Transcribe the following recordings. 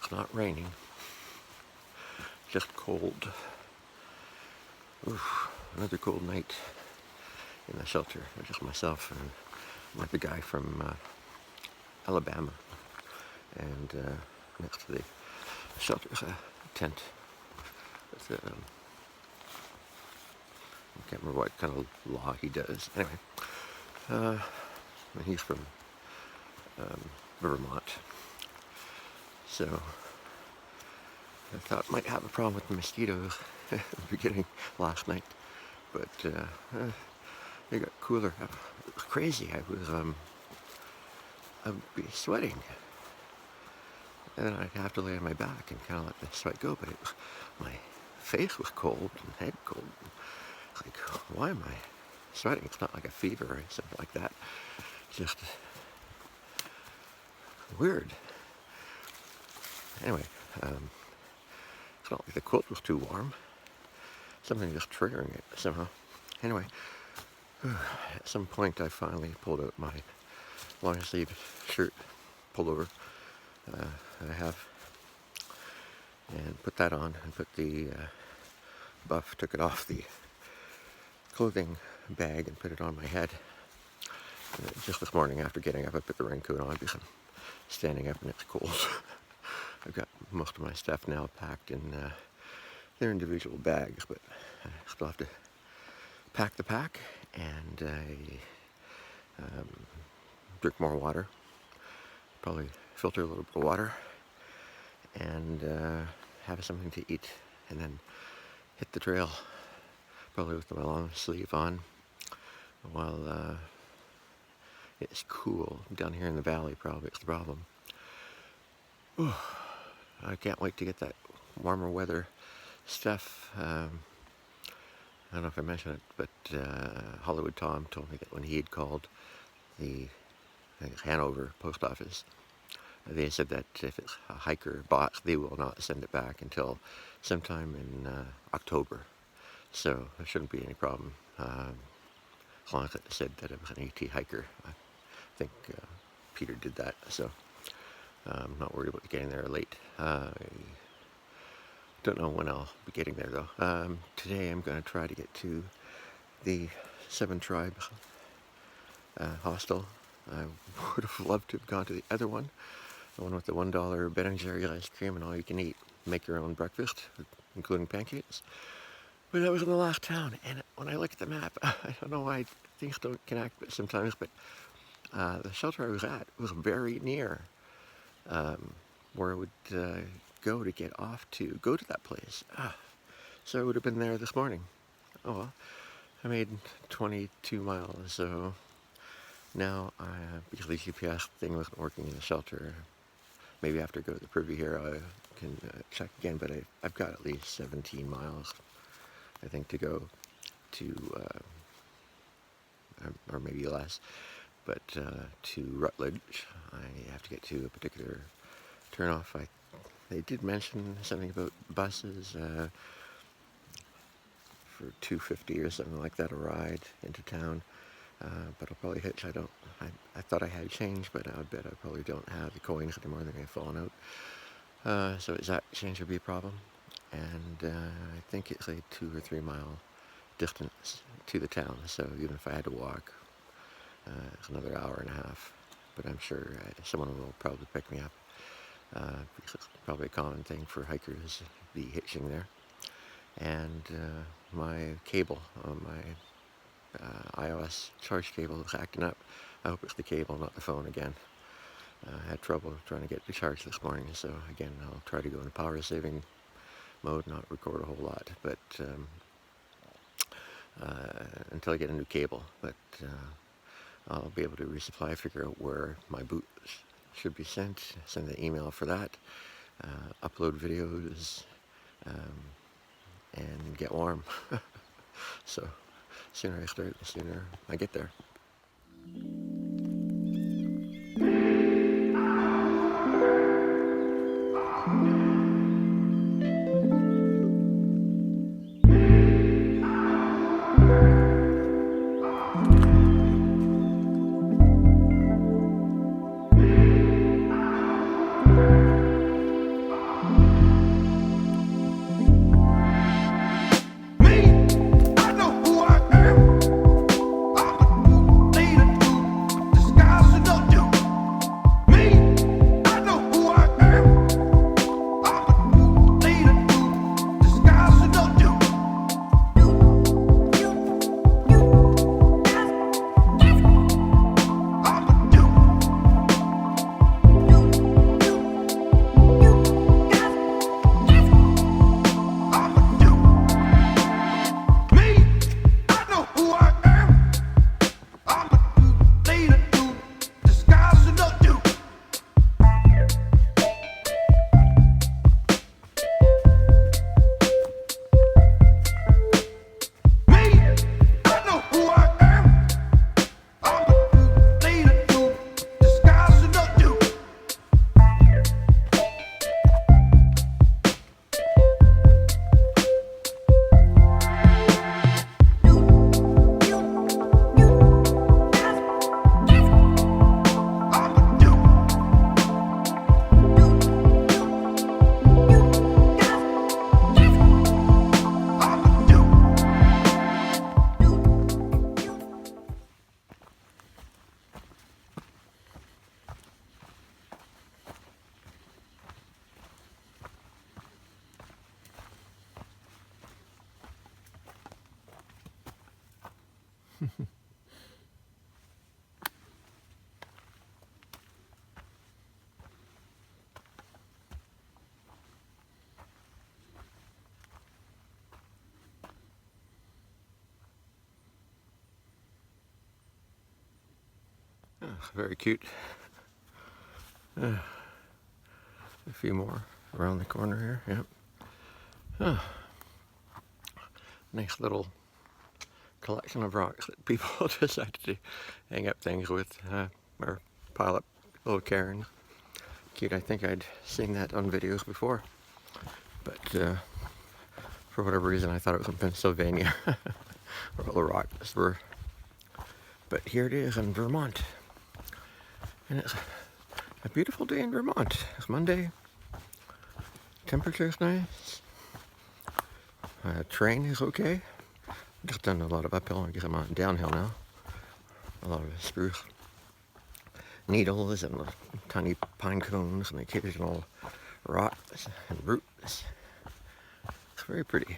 It's not raining, just cold. Oof, another cold night in the shelter. Just myself and with the guy from Alabama. And next to the shelter is a tent with I can't remember what kind of law he does. Anyway, and he's from Vermont. So I thought I might have a problem with the mosquitoes at the beginning last night, but they got cooler. It was crazy. I'd be sweating, and then I'd have to lay on my back and kind of let the sweat go. But my face was cold and head cold. It's like, why am I sweating? It's not like a fever or something like that. It's just weird. Anyway, it's not like the quilt was too warm. Something just triggering it somehow. Anyway, at some point I finally pulled out my long sleeve shirt pullover that I have and put that on and put the buff, took it off the clothing bag and put it on my head. And just this morning after getting up I put the raincoat on because I'm standing up and it's cold. I've got most of my stuff now packed in their individual bags, but I still have to pack the pack and drink more water, probably filter a little bit of water, and have something to eat, and then hit the trail, probably with my long sleeve on, while it's cool. Down here in the valley probably it's the problem. Ooh, I can't wait to get that warmer weather stuff. I don't know if I mentioned it, but Hollywood Tom told me that when he had called the Hanover post office, they said that if it's a hiker box, they will not send it back until sometime in October. So there shouldn't be any problem as long as it said that it was an AT hiker. I think Peter did that, so I'm not worried about getting there late. I don't know when I'll be getting there though. Today I'm going to try to get to the 7 Tribes Hostel. I would have loved to have gone to the other one, the one with the $1 Ben & Jerry's ice cream and all you can eat, make your own breakfast, including pancakes. But that was in the last town, and when I look at the map, I don't know why things don't connect sometimes, but the shelter I was at was very near where I would go to get off to go to that place. So I would have been there this morning. Oh well, I made 22 miles, so now because the GPS thing wasn't working in the shelter, maybe after I go to the privy here I can check again, but I've got at least 17 miles, I think, to go to, or maybe less, but to Rutledge. I have to get to a particular turnoff. They did mention something about buses for $2.50 or something like that a ride into town, but I'll probably hitch. I thought I had change, but I bet I probably don't have the coins anymore. They're going to fall out. So is that change would be a problem? And I think it's a 2 or 3 mile distance to the town, so even if I had to walk, it's another hour and a half. But I'm sure someone will probably pick me up, because it's probably a common thing for hikers to be hitching there. And my cable on my iOS charge cable is acting up. I hope it's the cable, not the phone again. I had trouble trying to get the charge this morning, so again I'll try to go into power saving mode, not record a whole lot, but until I get a new cable. But I'll be able to resupply, figure out where my boots should be sent, send an email for that, upload videos, and get warm. So sooner I start, the sooner I get there. Very cute. A few more around the corner here. Yep. Nice little collection of rocks that people decided to hang up things with, or pile up little cairns. Cute. I think I'd seen that on videos before, but for whatever reason I thought it was in Pennsylvania where all the rocks were. But here it is in Vermont, and it's a beautiful day in Vermont. It's Monday. Temperature's nice. Train is okay. Just done a lot of uphill. I guess I'm on downhill now. A lot of spruce needles and tiny pine cones and occasional rocks and roots. It's very pretty.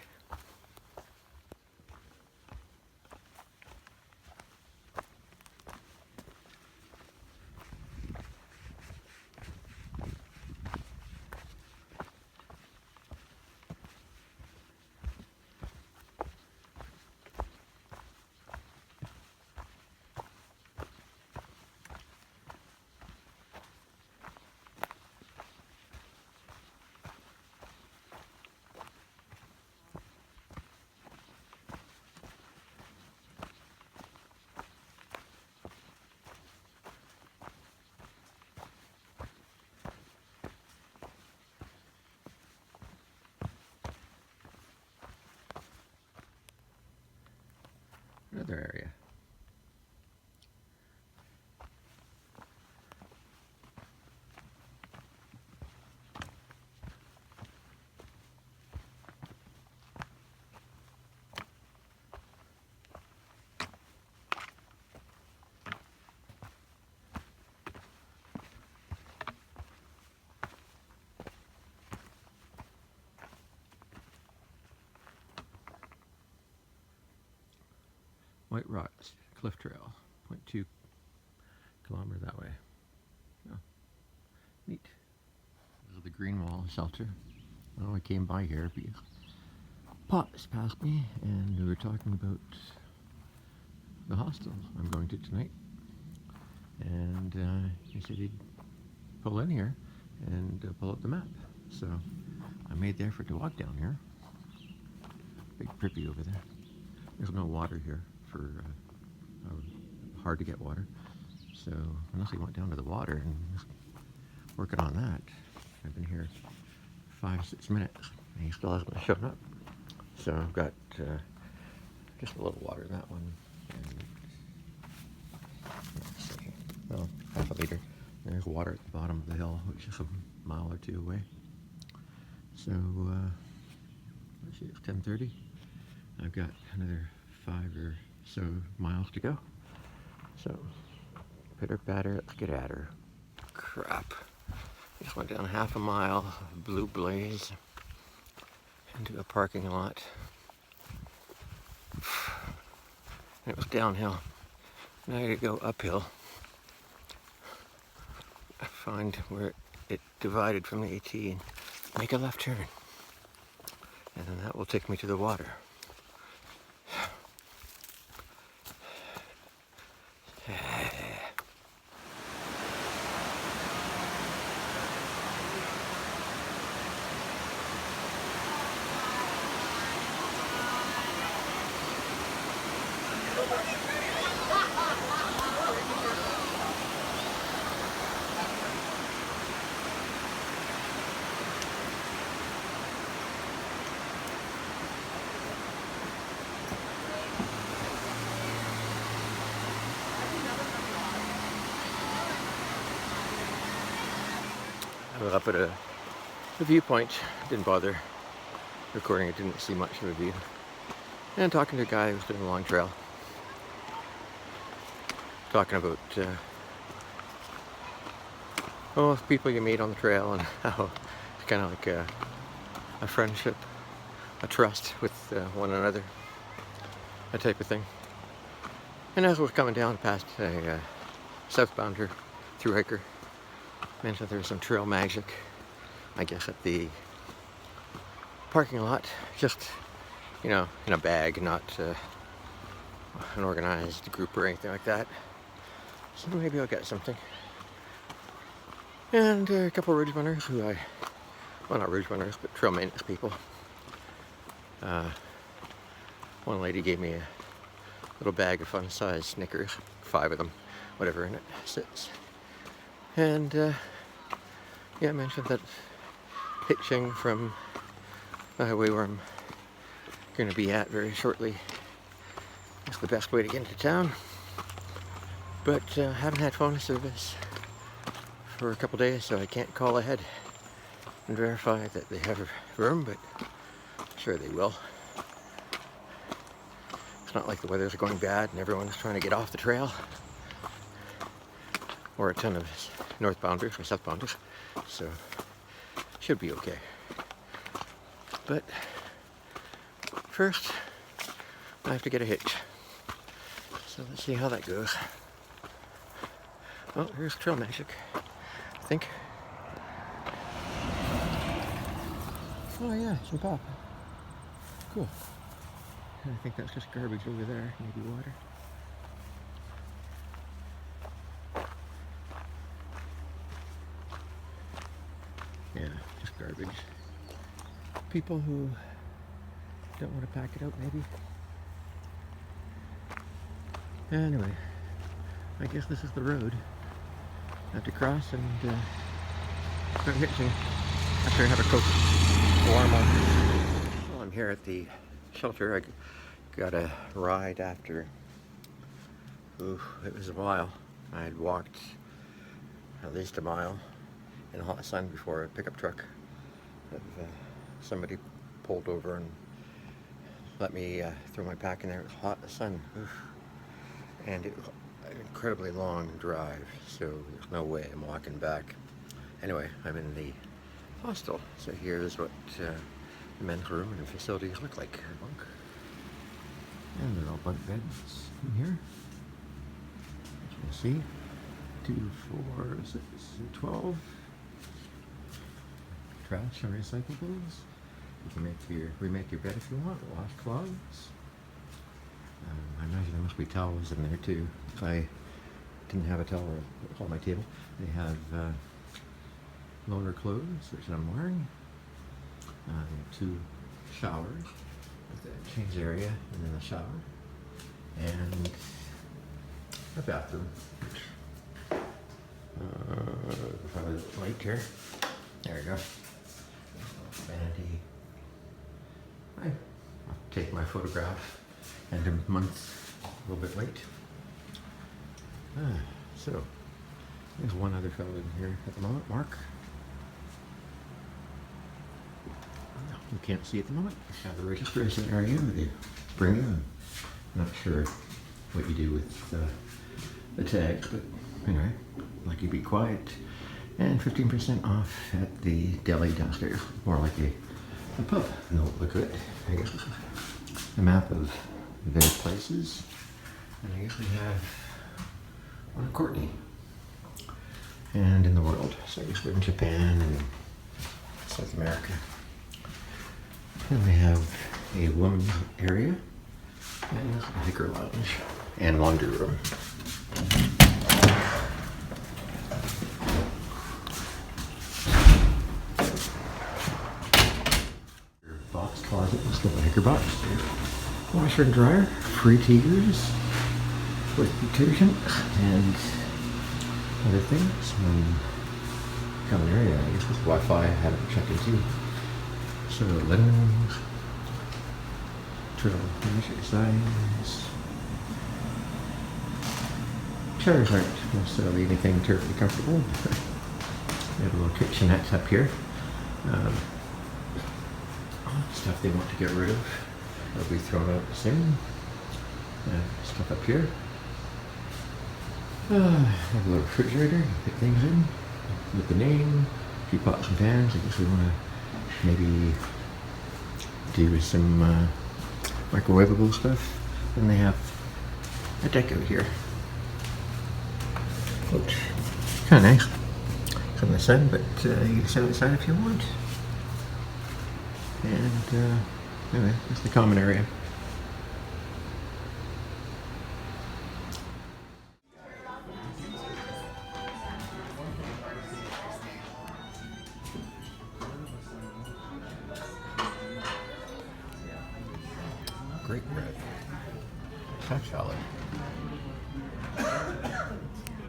Another area. White Rocks Cliff Trail, 0.2 kilometer that way. Oh, neat. This is the green wall shelter. Oh, I came by here because Pops passed me and we were talking about the hostel I'm going to tonight. And he said he'd pull in here and pull up the map. So I made the effort to walk down here. Big prippy over there. There's no water here. For hard to get water, so unless he went down to the water and working on that. I've been here 5-6 minutes and he still hasn't shown up, so I've got just a little water in that one, and let's see, well, half a liter. There's water at the bottom of the hill, which is a mile or two away. So let's see, it's 10:30. I've got another 5 or so miles to go. So, pitter patter, let's get at her. Crap. Just went down half a mile of blue blaze into a parking lot. And it was downhill. Now I gotta go uphill. Find where it divided from the AT and make a left turn. And then that will take me to the water. I was up at a viewpoint, didn't bother recording it, didn't see much of a view. And talking to a guy who was doing a long trail. Talking about people you meet on the trail and how it's kind of like a friendship, a trust with one another, that type of thing. And as we're coming down past a southbounder ThruHiker, mentioned there's some trail magic, I guess, at the parking lot, just, you know, in a bag, not an organized group or anything like that. So maybe I'll get something. And a couple of ridge runners who well, not ridge runners, but trail maintenance people. One lady gave me a little bag of fun-sized Snickers, 5 of them, whatever in it sits. And yeah, I mentioned that hitching from the highway where I'm going to be at very shortly is the best way to get into town. But haven't had phone service for a couple days, so I can't call ahead and verify that they have room, but I'm sure they will. It's not like the weather's going bad and everyone's trying to get off the trail, or a ton of northbounders or southbounders, so should be okay. But first, I have to get a hitch. So let's see how that goes. Oh, here's trail magic, I think. Oh yeah, some pop. Cool. I think that's just garbage over there, maybe water. Yeah, just garbage. People who don't want to pack it out, maybe. Anyway, I guess this is the road I have to cross and start hitching after I have a Coke warm up. Well, I'm here at the shelter. I got a ride after, it was a while. I had walked at least a mile in the hot sun before a pickup truck. Somebody pulled over and let me throw my pack in there. It was hot in the sun. And it was an incredibly long drive, so there's no way I'm walking back. Anyway, I'm in the hostel, so here's what the men's room and facilities look like. Bunk. And they're all bunk beds in here. As you can see, 2, 4, 6, 12. Trash and recyclables. You can remake your bed if you want. Washcloths. I imagine there must be towels in there too. If I didn't have a towel on my table, they have loaner clothes, which I'm wearing. 2 showers with a change area and then a shower, and a bathroom. If I was light here, there we go. Vanity. I'll take my photograph. And a month, a little bit late. So, there's one other fellow in here at the moment, Mark. You can't see at the moment. The registration area they bring you. I'm not sure what you do with the tag, but anyway, like you be quiet. And 15% off at the Deli downstairs. More like a pub. No, look at it. I guess a map of their places, and I guess we have one in Courtney and in the world. So I guess we're in Japan and South America. And we have a women's area and a hiker lounge and laundry room. Box closet, let's get the hiker box. Washer and dryer, free tears with detergent and other things. Common area, I guess with Wi-Fi, I haven't checked into. So linens, trail measure size. Chairs aren't necessarily anything terribly comfortable. We have a little kitchenette up here. Stuff they want to get rid of. It'll be thrown out soon. Stuff up here. I have a little refrigerator, you put things in with the name, a few pots and pans. I guess we want to maybe do some microwavable stuff. Then they have a deck out here, which is kind of nice. It's in the sun, but you can sit outside if you want. And anyway, that's the common area. Great bread. Tack salad.